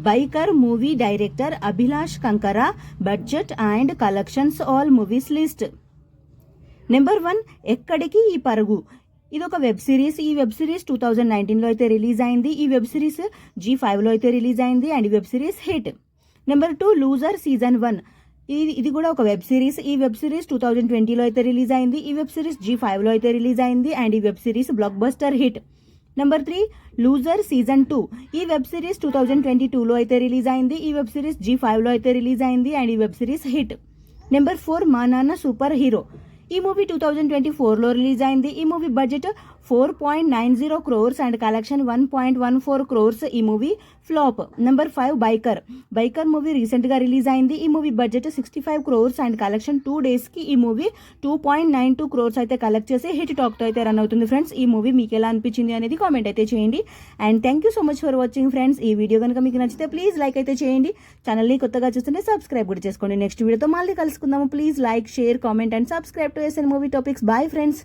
Biker movie director Abhilash Kankara, budget and collections all movies list. Number 1 Ekkadiki Ee Parugu. ఇది ఒక web series. ఈ web series 2019లో అయితే రిలీజ్ అయింది. ఈ వెబ్ సిరీస్ G5లో అయితే రిలీజ్ అయింది అండ్ ఈ web series hit. Number 2 loser season 1. ఇది కూడా ఒక వెబ్ సిరీస్. ఈ వెబ్ సిరీస్ 2020లో అయితే రిలీజ్ అయింది. ఈ వెబ్ సిరీస్ G5లో అయితే రిలీజ్ అయింది అండ్ ఈ web series block buster hit. Number 3 loser season 2. ఈ వెబ్ సిరీస్ 2022లో అయితే రిలీజ్ అయింది. ఈ వెబ్ సిరీస్ G5లో అయితే రిలీజ్ అయింది అండ్ ఈ వెబ్ సిరీస్ హిట్. నెంబర్ 4 మా నాన్న సూపర్ హీరో. ఈ మూవీ 2024లో రిలీజ్ అయింది. ఈ movie budget 4.90 crores and collection 1.14 crores. ఈ movie flop. Number 5 biker movie recent గా రిలీజ్ అయింది. ఈ movie budget 65 crores and collection 2 days కి ఈ మూవీ 2.92 crores అయితే కలెక్ట్ చేసి హిట్ టాక్ తో అయితే రన్ అవుతుంది. ఫ్రెండ్స్ ఈ మూవీ మీకు ఎలా అనిపించింది అనేది కామెంట్ అయితే చేయండి. And thank you so much for watching friends. ఈ వీడియో కనుక మీకు నచ్చితే ప్లీజ్ లైక్ అయితే చేయండి. ఛానల్ని కొత్తగా చూస్తుంటే సబ్స్క్రైబ్ కూడా చేసుకోండి. నెక్స్ట్ వీడియోతో మళ్ళీ కలుసుకుందాము. Please like, share, comment and subscribe to SN movie topics. Bye friends.